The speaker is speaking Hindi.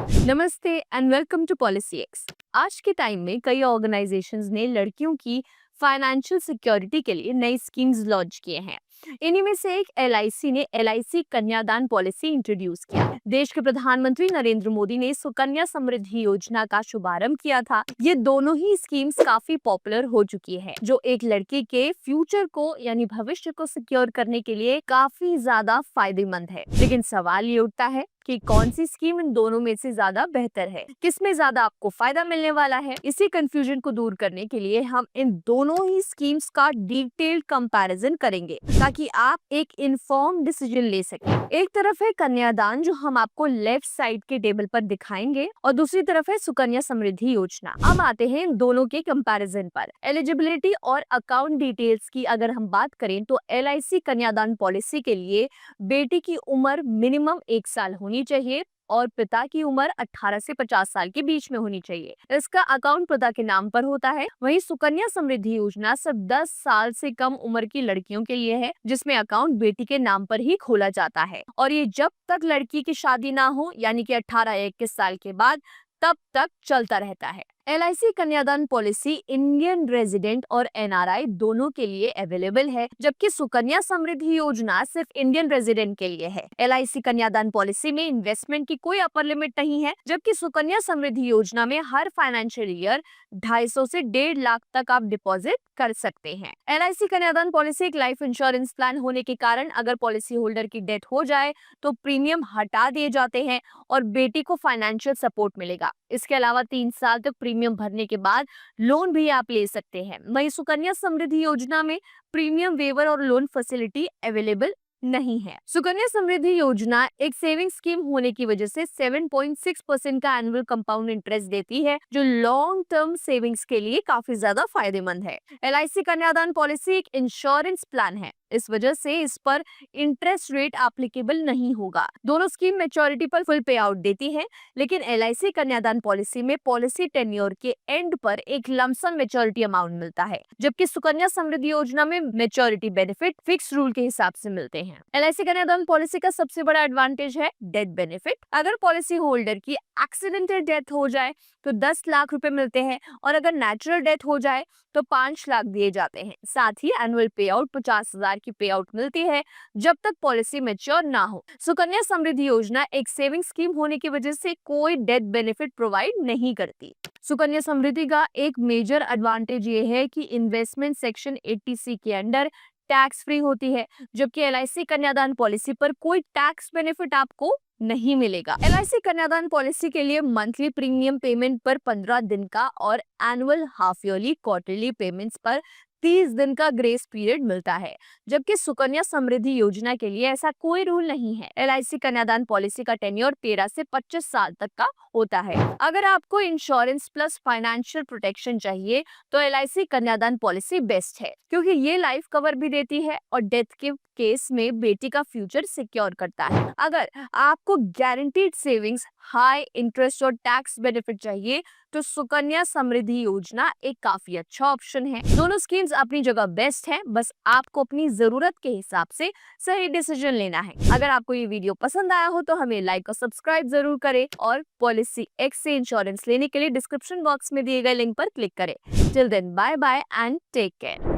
नमस्ते and welcome to policy X. आज के टाइम में कई ऑर्गेनाइजेशंस ने लड़कियों की फाइनेंशियल सिक्योरिटी के लिए नई स्कीम्स लॉन्च किए हैं। इन्हीं में से एक एलआईसी ने एलआईसी कन्यादान पॉलिसी इंट्रोड्यूस किया। देश के प्रधानमंत्री नरेंद्र मोदी ने सुकन्या समृद्धि योजना का शुभारंभ किया था। ये दोनों ही स्कीम्स काफी पॉपुलर हो चुकी है, जो एक लड़की के फ्यूचर को यानी भविष्य को सिक्योर करने के लिए काफी ज्यादा फायदेमंद है। लेकिन सवाल ये उठता है कि कौन सी स्कीम इन दोनों में से ज्यादा बेहतर है, किसमें ज्यादा आपको फायदा मिलने वाला है। इसी कंफ्यूजन को दूर करने के लिए हम इन दोनों ही स्कीम्स का डिटेल्ड कंपैरिजन करेंगे ताकि आप एक इन्फॉर्म डिसीजन ले सकें। एक तरफ है कन्यादान, जो हम आपको लेफ्ट साइड के टेबल पर दिखाएंगे, और दूसरी तरफ है सुकन्या समृद्धि योजना। अब आते हैं इन दोनों के कंपैरिजन पर। एलिजिबिलिटी और अकाउंट डिटेल्स की अगर हम बात करें तो एलआईसी कन्यादान पॉलिसी के लिए बेटी की उम्र मिनिमम 1 साल होनी चाहिए और पिता की उम्र 18 से 50 साल के बीच में होनी चाहिए। इसका अकाउंट पिता के नाम पर होता है। वहीं सुकन्या समृद्धि योजना सिर्फ 10 साल से कम उम्र की लड़कियों के लिए है, जिसमें अकाउंट बेटी के नाम पर ही खोला जाता है और ये जब तक लड़की की शादी ना हो यानी कि 18 या 21 साल के बाद तब तक चलता रहता है। LIC कन्यादान पॉलिसी इंडियन रेजिडेंट और NRI दोनों के लिए अवेलेबल है, जबकि सुकन्या समृद्धि योजना सिर्फ इंडियन रेजिडेंट के लिए है। LIC कन्यादान पॉलिसी में इन्वेस्टमेंट की कोई अपर लिमिट नहीं है, जबकि सुकन्या समृद्धि योजना में हर फाइनेंशियल ईयर 250 से 1.5 लाख तक आप डिपॉजिट कर सकते हैं। LIC कन्यादान पॉलिसी एक लाइफ इंश्योरेंस प्लान होने के कारण अगर पॉलिसी होल्डर की डेथ हो जाए तो प्रीमियम हटा दिए जाते हैं और बेटी को फाइनेंशियल सपोर्ट मिलेगा। इसके अलावा 3 साल तक प्रीमियम भरने के बाद लोन भी आप ले सकते हैं। वहीं सुकन्या समृद्धि योजना में प्रीमियम वेवर और लोन फैसिलिटी अवेलेबल नहीं है। सुकन्या समृद्धि योजना एक सेविंग स्कीम होने की वजह से 7.6% का एनुअल कंपाउंड इंटरेस्ट देती है, जो लॉन्ग टर्म सेविंग्स के लिए काफी ज्यादा फायदेमंद है। LIC कन्यादान पॉलिसी एक इंश्योरेंस प्लान है, इस वजह से इस पर इंटरेस्ट रेट एप्लीकेबल नहीं होगा। दोनों स्कीम मैच्योरिटी पर फुल पे आउट देती है, लेकिन LIC कन्यादान पॉलिसी में पॉलिसी टेन्योर के एंड पर एक लमसम मैच्योरिटी अमाउंट मिलता है, जबकि सुकन्या समृद्धि योजना में मैच्योरिटी बेनिफिट फिक्स रूल के हिसाब से मिलते हैं। LIC कन्यादान पॉलिसी का सबसे बड़ा एडवांटेज है डेथ बेनिफिट। अगर पॉलिसी होल्डर की एक्सीडेंटल डेथ हो जाए तो 10 लाख रुपए मिलते हैं और अगर नेचुरल डेथ हो जाए तो 5 लाख दिए जाते हैं। साथ ही एनुअल पे आउट 50,000 की पे आउट मिलती है जब तक पॉलिसी मैच्योर ना हो। सुकन्या समृद्धि योजना एक सेविंग स्कीम होने की वजह से कोई डेथ बेनिफिट प्रोवाइड नहीं करती। सुकन्या समृद्धि का एक मेजर एडवांटेज ये है कि इन्वेस्टमेंट सेक्शन 80C के अंडर टैक्स फ्री होती है, जबकि LIC कन्यादान पॉलिसी पर कोई टैक्स बेनिफिट आपको नहीं मिलेगा। LIC कन्यादान पॉलिसी के लिए मंथली प्रीमियम पेमेंट पर 15 दिन का और annual, half yearly, quarterly payments पर 30 दिन का ग्रेस पीरियड मिलता है, जबकि सुकन्या समृद्धि योजना के लिए ऐसा कोई रूल नहीं है। LIC कन्यादान पॉलिसी का टेन्योर 13 से 25 साल तक का होता है। अगर आपको इंश्योरेंस प्लस फाइनेंशियल प्रोटेक्शन चाहिए तो LIC कन्यादान पॉलिसी बेस्ट है, क्योंकि ये लाइफ कवर भी देती है और डेथ के केस में बेटी का फ्यूचर सिक्योर करता है। अगर आपको गारंटीड सेविंग्स, हाई इंटरेस्ट और टैक्स बेनिफिट चाहिए तो सुकन्या समृद्धि योजना एक काफी अच्छा ऑप्शन है। दोनों स्कीम्स अपनी जगह बेस्ट हैं, बस आपको अपनी जरूरत के हिसाब से सही डिसीजन लेना है। अगर आपको ये वीडियो पसंद आया हो तो हमें लाइक और सब्सक्राइब जरूर करें और पॉलिसी एक्स से इंश्योरेंस लेने के लिए डिस्क्रिप्शन बॉक्स में दिए गए लिंक पर क्लिक करें। Till then, bye bye and take care.